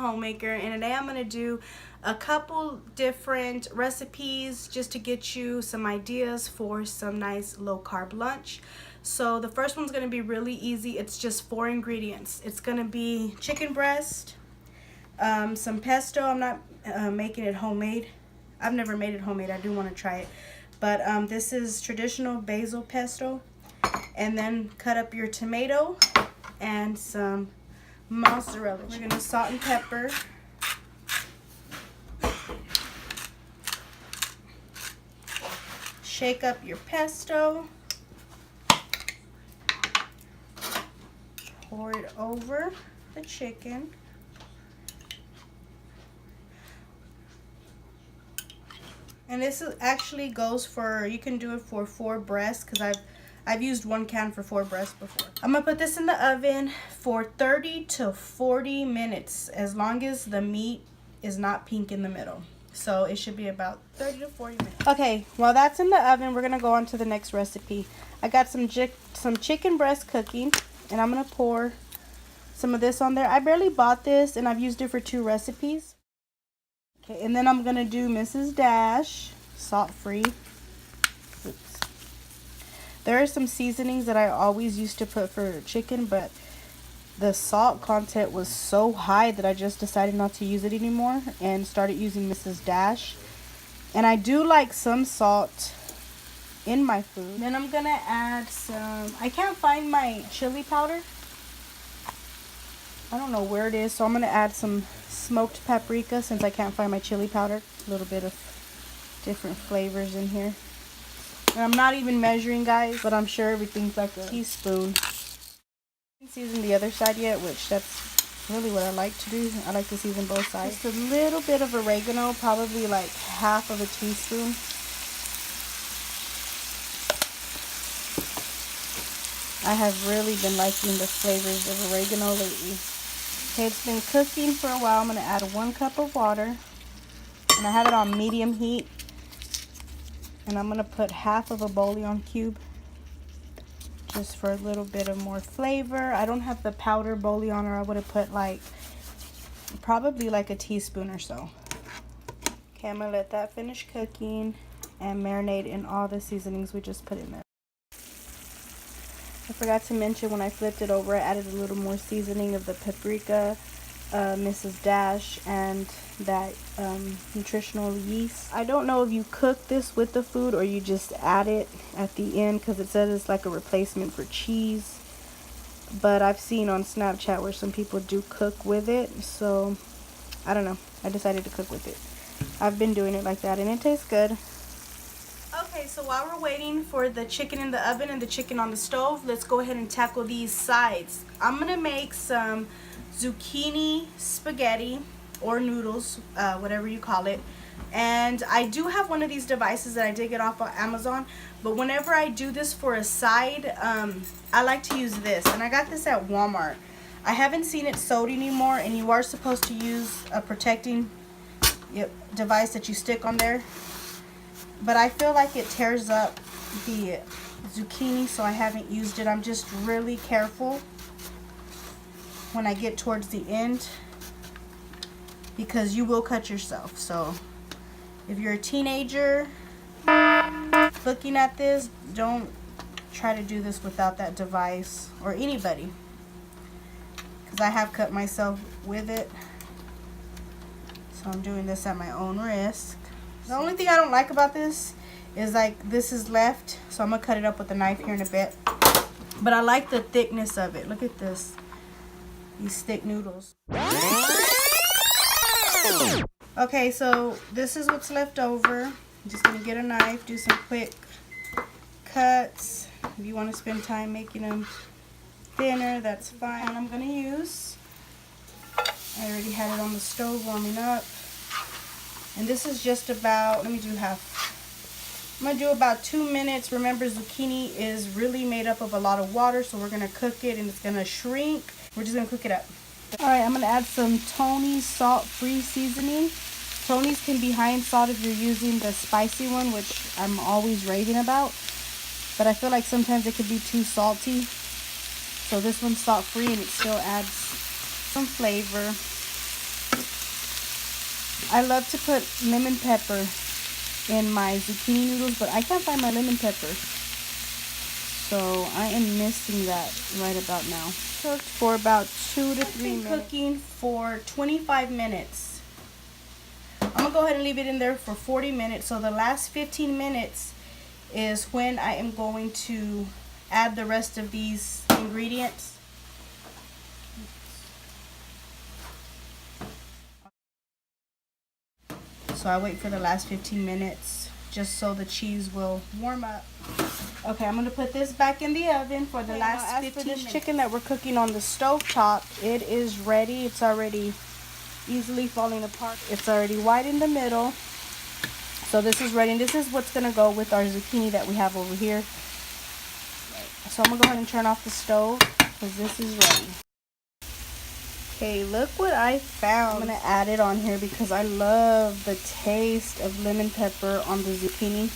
Homemaker, and today I'm going to do a couple different recipes just to get you some ideas for some nice low-carb lunch. So the first one's going to be really easy. It's just 4 ingredients. It's going to be chicken breast, some pesto. I'm not making it homemade. I've never made it homemade. I do want to try it. But this is traditional basil pesto. And then cut up your tomato and some mozzarella. We're going to salt and pepper. Shake up your pesto. Pour it over the chicken. And this actually goes for, you can do it for 4 breasts because I've used 1 can for 4 breasts before. I'm gonna put this in the oven for 30 to 40 minutes, as long as the meat is not pink in the middle. So it should be about 30 to 40 minutes. Okay, while that's in the oven, we're gonna go on to the next recipe. I got some chicken breast cooking, and I'm gonna pour some of this on there. I barely bought this, and I've used it for 2 recipes. Okay, and then I'm gonna do Mrs. Dash, salt-free. Oops. There are some seasonings that I always used to put for chicken, but the salt content was so high that I just decided not to use it anymore and started using Mrs. Dash. And I do like some salt in my food. Then I'm gonna add some, I can't find my chili powder. I don't know where it is, so I'm gonna add some smoked paprika since I can't find my chili powder. A little bit of different flavors in here. And I'm not even measuring, guys, but I'm sure everything's like a teaspoon. I haven't seasoned the other side yet, which that's really what I like to do. I like to season both sides. Just a little bit of oregano, probably like half of a teaspoon. I have really been liking the flavors of oregano lately. Okay, it's been cooking for a while. I'm going to add 1 cup of water. And I have it on medium heat. And I'm going to put half of a bullion cube. Just for a little bit of more flavor. I don't have the powder bullion, or I would have put like, probably like a teaspoon or so. Okay, I'm going to let that finish cooking and marinate in all the seasonings we just put in there. I forgot to mention when I flipped it over, I added a little more seasoning of the paprika, Mrs. Dash, and that nutritional yeast. I don't know if you cook this with the food or you just add it at the end, because it says it's like a replacement for cheese. But I've seen on Snapchat where some people do cook with it, so I don't know. I decided to cook with it. I've been doing it like that and it tastes good. Okay, so while we're waiting for the chicken in the oven and the chicken on the stove, let's go ahead and tackle these sides. I'm gonna make some zucchini spaghetti or noodles, whatever you call it. And I do have one of these devices that I did get off of Amazon, but whenever I do this for a side, I like to use this, and I got this at Walmart. I haven't seen it sold anymore, and you are supposed to use a protecting device that you stick on there. But I feel like it tears up the zucchini, so I haven't used it. I'm just really careful when I get towards the end, because you will cut yourself. So if you're a teenager looking at this, don't try to do this without that device, or anybody, because I have cut myself with it. So I'm doing this at my own risk. The only thing I don't like about this is like this is left, so I'm gonna cut it up with a knife here in a bit. But I like the thickness of it. Look at this, these thick noodles. Okay, so this is what's left over. I'm just gonna get a knife, do some quick cuts. If you want to spend time making them thinner, that's fine. And I'm gonna use, I already had it on the stove warming up. And this is just about, let me do half. I'm going to do about 2 minutes. Remember, zucchini is really made up of a lot of water, so we're going to cook it and it's going to shrink. We're just going to cook it up. Alright, I'm going to add some Tony's salt-free seasoning. Tony's can be high in salt if you're using the spicy one, which I'm always raving about. But I feel like sometimes it could be too salty. So this one's salt-free and it still adds some flavor. I love to put lemon pepper in my zucchini noodles, but I can't find my lemon pepper. So I am missing that right about now. Cooked for about 2 to 3 minutes. Cooking for 25 minutes. I'm gonna go ahead and leave it in there for 40 minutes. So the last 15 minutes is when I am going to add the rest of these ingredients. So I wait for the last 15 minutes just so the cheese will warm up. Okay, I'm gonna put this back in the oven for the last 15 minutes. Chicken that we're cooking on the stove top, it is ready. It's already easily falling apart. It's already white in the middle. So this is ready, and this is what's gonna go with our zucchini that we have over here. So I'm gonna go ahead and turn off the stove because this is ready. Okay, look what I found. I'm gonna add it on here because I love the taste of lemon pepper on the zucchini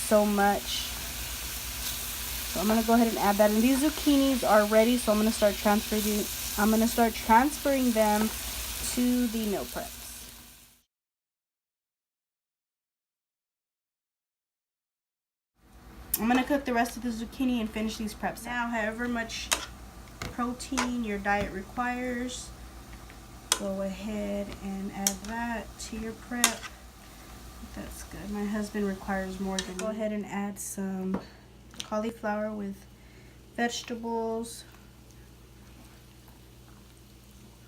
so much. So I'm gonna go ahead and add that. And these zucchinis are ready, so I'm gonna start transferring them to the meal preps. I'm gonna cook the rest of the zucchini and finish these preps. Now, however much protein your diet requires, go ahead and add that to your prep. That's good. My husband requires more than me. Go ahead and add some cauliflower with vegetables.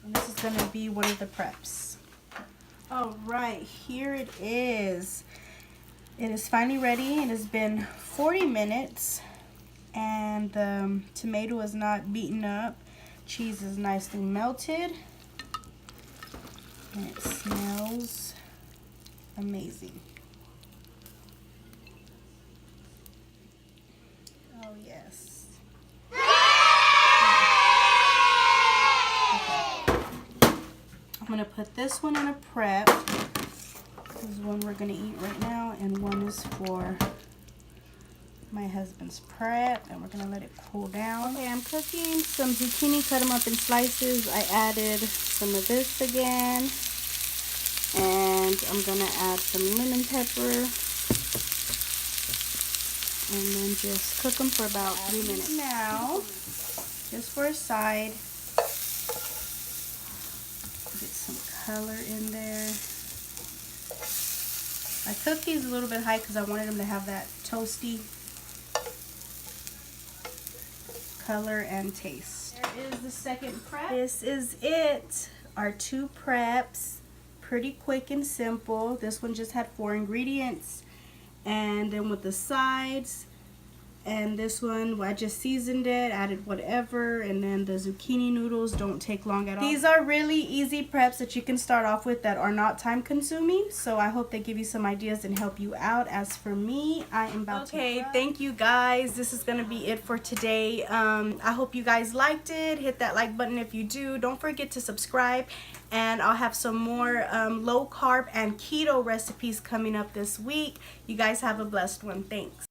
And this is going to be one of the preps. All right, here it is. It is finally ready. It has been 40 minutes. And the tomato is not beaten up. Cheese is nicely melted. And it smells amazing. Oh, yes. Okay. I'm going to put this one in a prep. This is one we're going to eat right now. And one is for my husband's prep, and we're gonna let it cool down. Okay, I'm cooking some zucchini, cut them up in slices. I added some of this again, and I'm gonna add some lemon pepper, and then just cook them for about 3 minutes. Now, just for a side, get some color in there. I cooked these a little bit high because I wanted them to have that toasty color and taste. There is the second prep. This is it. Our 2 preps. Pretty quick and simple. This one just had 4 ingredients. And then with the sides. And this one, I just seasoned it, added whatever, and then the zucchini noodles don't take long at all. These are really easy preps that you can start off with that are not time consuming. So I hope they give you some ideas and help you out. As for me, I am about to Okay, thank you guys. This is going to be it for today. I hope you guys liked it. Hit that like button if you do. Don't forget to subscribe. And I'll have some more low carb and keto recipes coming up this week. You guys have a blessed one. Thanks.